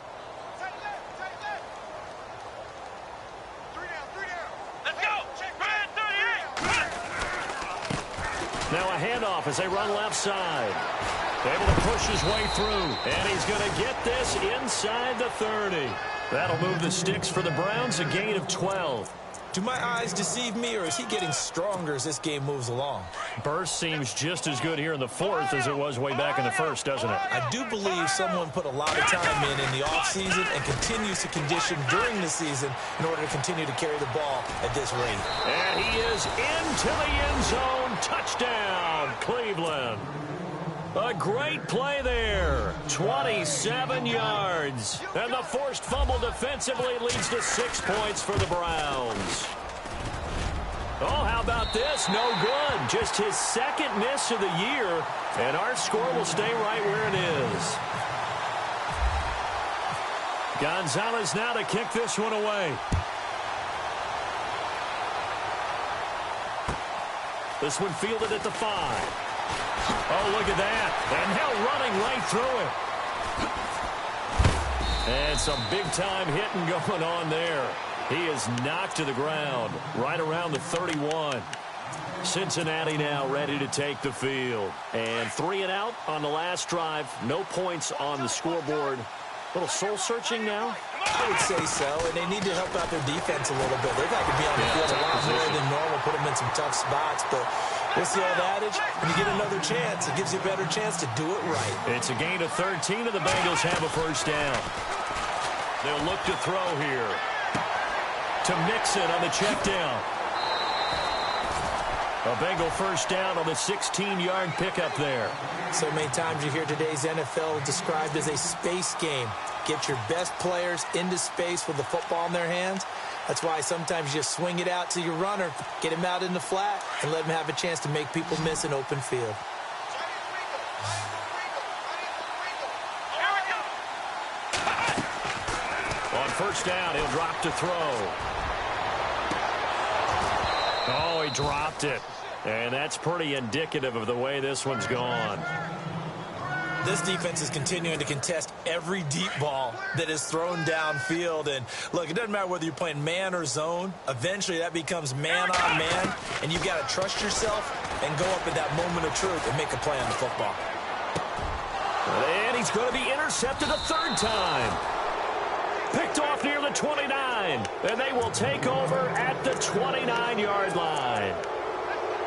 Now a handoff as they run left side. Able to push his way through. And he's going to get this inside the 30. That'll move the sticks for the Browns, a gain of 12. Do my eyes deceive me, or is he getting stronger as this game moves along? Burst seems just as good here in the 4th as it was way back in the 1st, doesn't it? I do believe someone put a lot of time in the offseason and continues to condition during the season in order to continue to carry the ball at this rate. And he is into the end zone. Touchdown, Cleveland. A great play there. 27 yards. And the forced fumble defensively leads to 6 points for the Browns. Oh, how about this? No good. Just his 2nd miss of the year. And our score will stay right where it is. Gonzalez now to kick this one away. This one fielded at the 5. Oh, look at that. And now running right through it. And some big-time hitting going on there. He is knocked to the ground right around the 31. Cincinnati now ready to take the field. And 3 and out on the last drive. No points on the scoreboard. A little soul-searching now. I would say so, and they need to help out their defense a little bit. They've had to be on the field a lot more than normal, put them in some tough spots, but what's the old adage? When you get another chance, it gives you a better chance to do it right. It's a gain of 13, and the Bengals have a 1st down. They'll look to throw here. To Mixon on the check down. A Bengal 1st down on the 16-yard pickup there. So many times you hear today's NFL described as a space game. Get your best players into space with the football in their hands. That's why sometimes you just swing it out to your runner, get him out in the flat, and let him have a chance to make people miss an open field. On 1st down, he'll drop to throw. Oh, he dropped it. And that's pretty indicative of the way this one's gone. This defense is continuing to contest every deep ball that is thrown downfield. And, look, it doesn't matter whether you're playing man or zone. Eventually, that becomes man-on-man, and you've got to trust yourself and go up at that moment of truth and make a play on the football. And he's going to be intercepted a 3rd time. Picked off near the 29. And they will take over at the 29-yard line.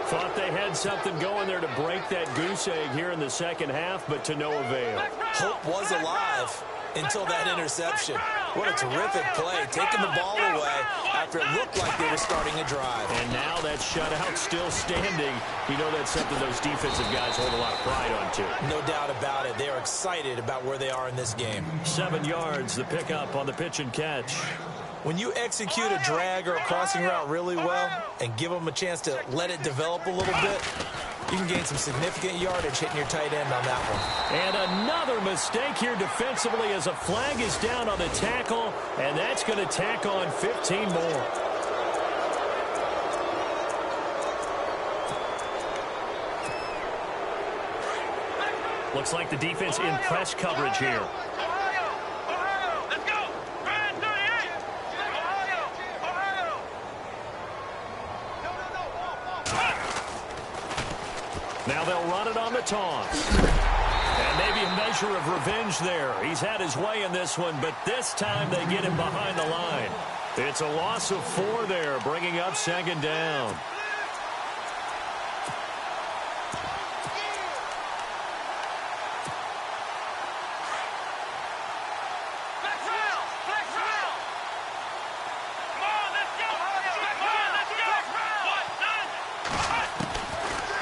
Thought they had something going there to break that goose egg here in the 2nd half, but to no avail. Hope was alive until that interception. What a terrific play, taking the ball away after it looked like they were starting a drive. And now that shutout still standing. You know that's something those defensive guys hold a lot of pride on, too. No doubt about it. They are excited about where they are in this game. 7 yards, the pickup on the pitch and catch. When you execute a drag or a crossing route really well and give them a chance to let it develop a little bit, you can gain some significant yardage hitting your tight end on that one. And another mistake here defensively as a flag is down on the tackle, and that's going to tack on 15 more. Looks like the defense in press coverage here. Now they'll run it on the toss. And maybe a measure of revenge there. He's had his way in this one, but this time they get him behind the line. It's a loss of 4 there, bringing up 2nd down.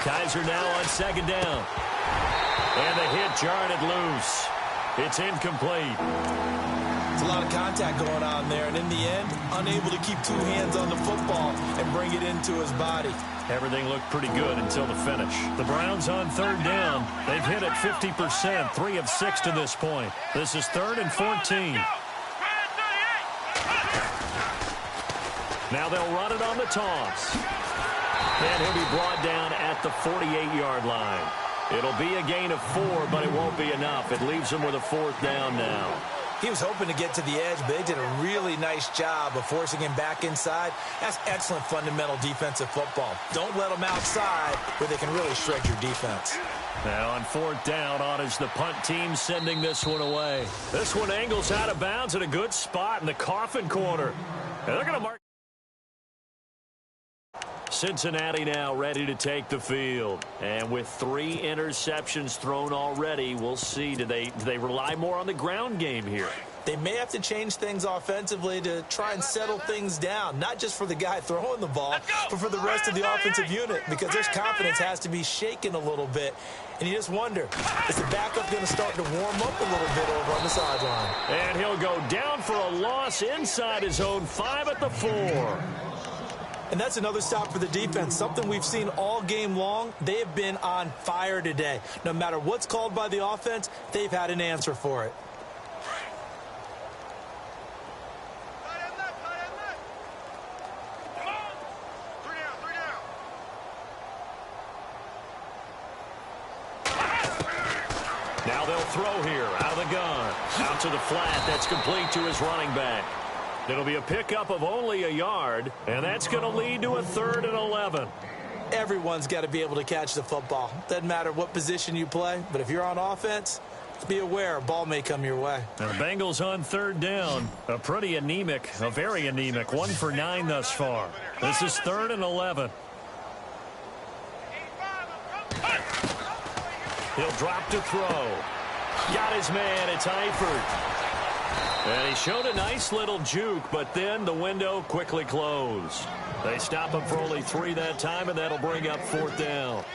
Kaiser now on 2nd down. And the hit jarred it loose. It's incomplete. It's a lot of contact going on there, and in the end, unable to keep 2 hands on the football and bring it into his body. Everything looked pretty good until the finish. The Browns on 3rd down. They've hit it 50%, 3 of 6 to this point. This is 3rd and 14. Now they'll run it on the toss. And he'll be brought down at the 48-yard line. It'll be a gain of 4, but it won't be enough. It leaves him with a 4th down now. He was hoping to get to the edge, but they did a really nice job of forcing him back inside. That's excellent fundamental defensive football. Don't let them outside where they can really shred your defense. Now on 4th down, on is the punt team sending this one away. This one angles out of bounds at a good spot in the coffin corner. And they're going to mark. Cincinnati now ready to take the field. And with 3 interceptions thrown already, we'll see. Do they rely more on the ground game here? They may have to change things offensively to try and settle things down, not just for the guy throwing the ball, but for the rest of the offensive unit, because their confidence has to be shaken a little bit. And you just wonder, is the backup going to start to warm up a little bit over on the sideline? And he'll go down for a loss inside his own 5 at the 4. And that's another stop for the defense, something we've seen all game long. They have been on fire today. No matter what's called by the offense, they've had an answer for it. Now they'll throw here out of the gun. Out to the flat. That's complete to his running back. It'll be a pickup of only a yard, and that's going to lead to a 3rd and 11. Everyone's got to be able to catch the football. Doesn't matter what position you play, but if you're on offense, be aware a ball may come your way. The Bengals on 3rd down. A very anemic 1 for 9 thus far. This is 3rd and 11. He'll drop to throw. Got his man. It's Eifert. And he showed a nice little juke, but then the window quickly closed. They stop him for only 3 that time, and that'll bring up 4th down.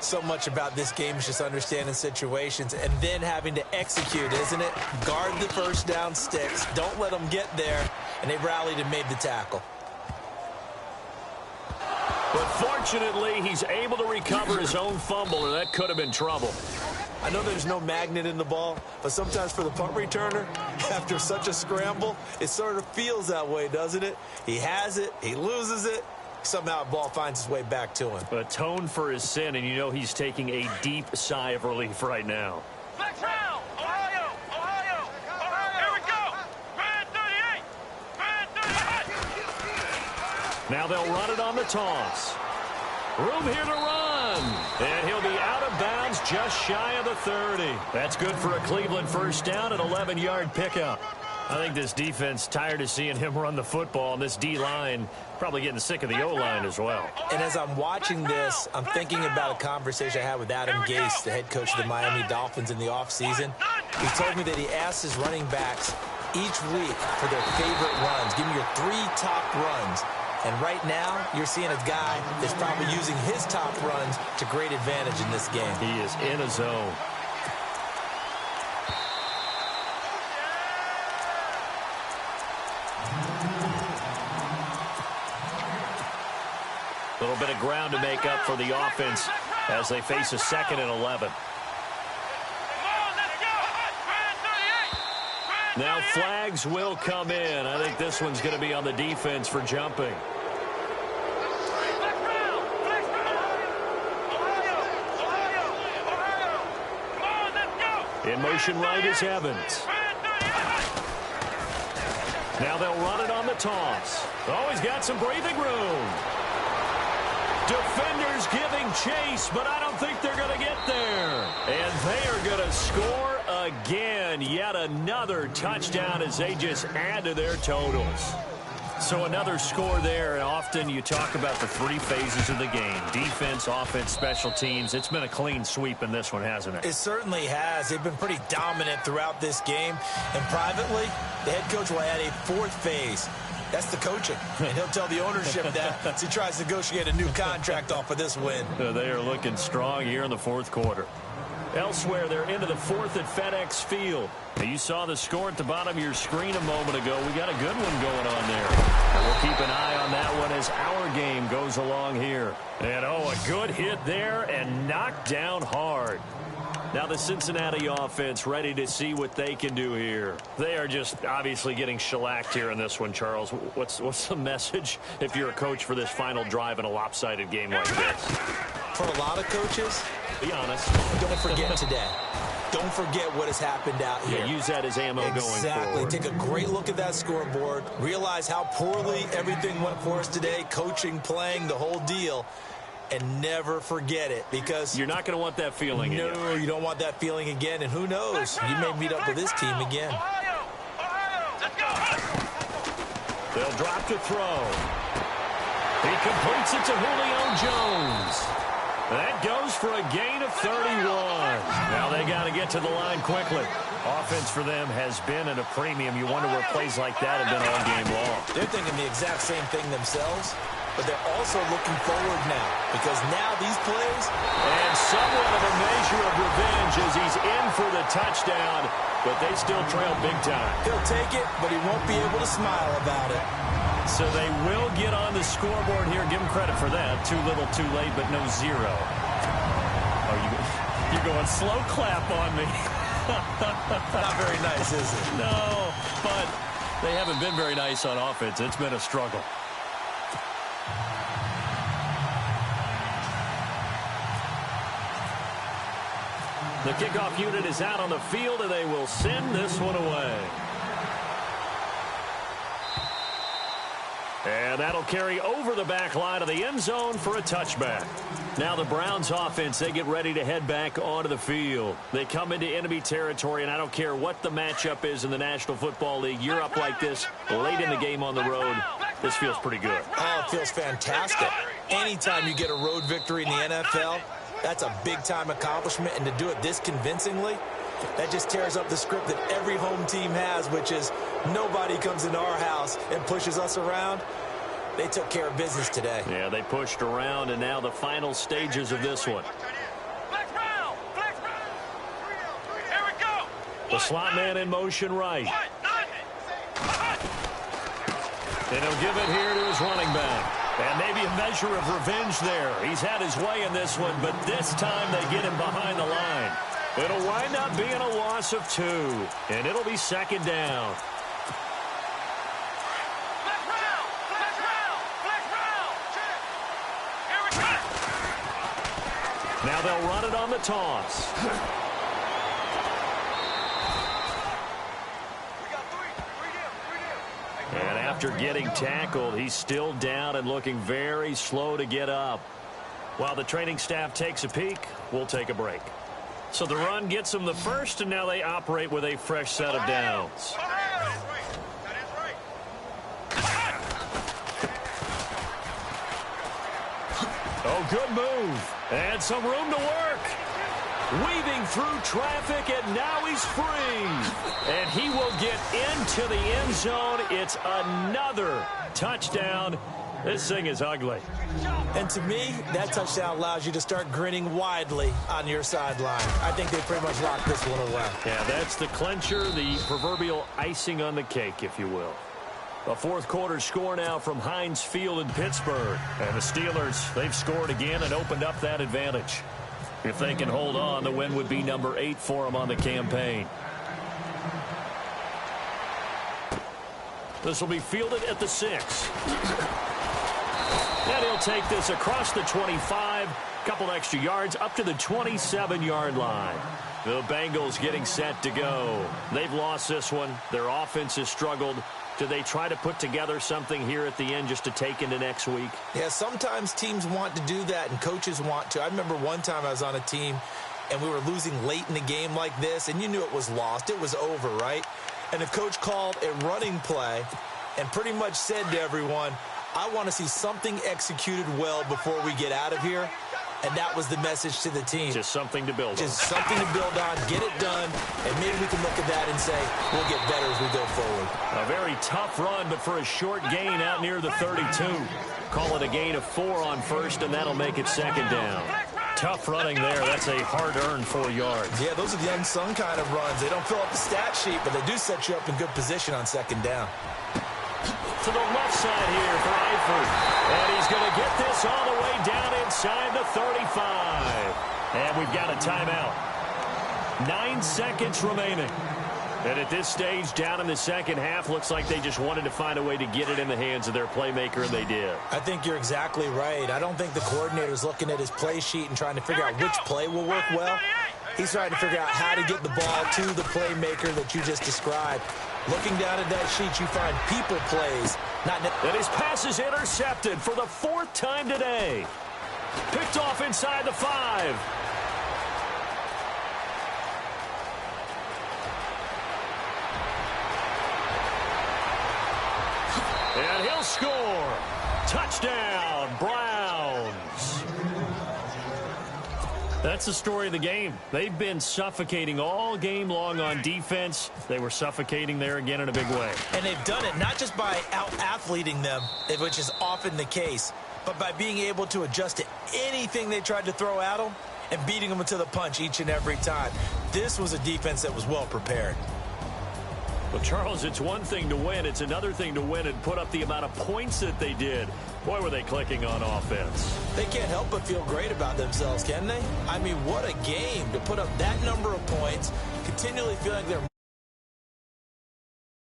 So much about this game is just understanding situations and then having to execute, isn't it? Guard the first down sticks. Don't let them get there. And they rallied and made the tackle. But fortunately, he's able to recover his own fumble, or that could have been trouble. I know there's no magnet in the ball, but sometimes for the punt returner, after such a scramble, it sort of feels that way, doesn't it? He has it, he loses it, somehow the ball finds its way back to him. Atone for his sin, and you know he's taking a deep sigh of relief right now. Ohio! Here we go! Red 38! Red 38! Now they'll run it on the toss. Room here to run. And he'll be out of bounds just shy of the 30. That's good for a Cleveland first down, an 11-yard pickup. I think this defense tired of seeing him run the football, and this D-line probably getting sick of the O-line as well. And as I'm watching this, I'm thinking about a conversation I had with Adam Gase, the head coach of the Miami Dolphins in the offseason. He told me that he asked his running backs each week for their favorite runs. Give me your 3 top runs. And right now, you're seeing a guy that's probably using his top runs to great advantage in this game. He is in a zone. A little bit of ground to make up for the offense as they face a 2nd and 11. Now flags will come in. I think this one's going to be on the defense for jumping. In motion right is Evans. Now they'll run it on the toss. Oh, he's got some breathing room. Defenders giving chase, but I don't think they're going to get there. And they are going to score again. Yet another touchdown as they just add to their totals. So another score there, and often you talk about the 3 phases of the game. Defense, offense, special teams. It's been a clean sweep in this one, hasn't it? It certainly has. They've been pretty dominant throughout this game. And privately, the head coach will add a 4th phase. That's the coaching. And he'll tell the ownership that as he tries to negotiate a new contract off of this win. They are looking strong here in the 4th quarter. Elsewhere, they're into the 4th at FedEx Field. Now, you saw the score at the bottom of your screen a moment ago. We got a good one going on there. And we'll keep an eye on that one as our game goes along here. And, oh, a good hit there and knocked down hard. Now the Cincinnati offense ready to see what they can do here. They are just obviously getting shellacked here in this one, Charles. What's the message if you're a coach for this final drive in a lopsided game like this? For a lot of coaches, be honest. Don't forget today. Don't forget what has happened out here. Yeah, use that as ammo going forward. Exactly. Take a great look at that scoreboard. Realize how poorly everything went for us today. Coaching, playing, the whole deal. And never forget it, because you're not going to want that feeling again. No, you don't want that feeling again. And who knows? You may meet up with this team again. They'll drop to throw. He completes it to Julio Jones. That goes for a gain of 31. Now they got to get to the line quickly. Offense for them has been at a premium. You wonder where plays like that have been all game long. They're thinking the exact same thing themselves. But they're also looking forward now, because now these plays. And somewhat of a measure of revenge as he's in for the touchdown, but they still trail big time. He'll take it, but he won't be able to smile about it. So they will get on the scoreboard here. Give them credit for that. Too little, too late, but no 0. Oh, you're going slow clap on me. Not very nice, is it? No, but they haven't been very nice on offense. It's been a struggle. The kickoff unit is out on the field, and they will send this one away. And that'll carry over the back line of the end zone for a touchback. Now the Browns offense, they get ready to head back onto the field. They come into enemy territory, and I don't care what the matchup is in the National Football League. You're up like this late in the game on the road. This feels pretty good. Oh, it feels fantastic. Anytime you get a road victory in the NFL, that's a big-time accomplishment, and to do it this convincingly, that just tears up the script that every home team has, which is nobody comes into our house and pushes us around. They took care of business today. Yeah, they pushed around, and now the final stages of this one. The slot man in motion right. And he'll give it here to his running back. And maybe a measure of revenge there. He's had his way in this one, but this time they get him behind the line. It'll wind up being a loss of 2, and it'll be 2nd down. Now they'll run it on the toss. And after getting tackled, he's still down and looking very slow to get up. While the training staff takes a peek, we'll take a break. So the run gets them the first, and now they operate with a fresh set of downs. Oh, good move. And some room to work. Weaving through traffic, and now he's free. And he will get into the end zone. It's another touchdown. This thing is ugly. And to me, that touchdown allows you to start grinning widely on your sideline. I think they pretty much locked this one away. Yeah, that's the clincher, the proverbial icing on the cake, if you will. A fourth quarter score now from Heinz Field in Pittsburgh. And the Steelers, they've scored again and opened up that advantage. If they can hold on, the win would be number 8 for them on the campaign. This will be fielded at the 6. And he'll take this across the 25, couple extra yards up to the 27-yard line. The Bengals getting set to go. They've lost this one. Their offense has struggled. Do they try to put together something here at the end just to take into next week? Yeah, sometimes teams want to do that and coaches want to. I remember one time I was on a team and we were losing late in the game like this, and you knew it was lost. It was over, right? And the coach called a running play and pretty much said to everyone, I want to see something executed well before we get out of here. And that was the message to the team. Just something to build on. Just something to build on, get it done, and maybe we can look at that and say, we'll get better as we go forward. A very tough run, but for a short gain out near the 32. Call it a gain of 4 on first, and that'll make it second down. Tough running there. That's a hard-earned 4 yards. Yeah, those are the unsung kind of runs. They don't fill up the stat sheet, but they do set you up in good position on second down. To the left side here for Eifert. And he's going to get this all the way down inside the 35. And we've got a timeout. 9 seconds remaining. And at this stage, down in the second half, looks like they just wanted to find a way to get it in the hands of their playmaker, and they did. I think you're exactly right. I don't think the coordinator's looking at his play sheet and trying to figure out which play will work well. He's trying to figure out how to get the ball to the playmaker that you just described. Looking down at that sheet, you find people plays. And his pass is intercepted for the 4th time today. Picked off inside the 5. And he'll score. Touchdown, Browns. That's the story of the game. They've been suffocating all game long on defense. They were suffocating there again in a big way. And they've done it not just by out-athleting them, which is often the case, but by being able to adjust to anything they tried to throw at them and beating them to the punch each and every time. This was a defense that was well prepared. Well, Charles, it's one thing to win. It's another thing to win and put up the amount of points that they did. Boy, were they clicking on offense. They can't help but feel great about themselves, can they? I mean, what a game to put up that number of points, continually feeling like they're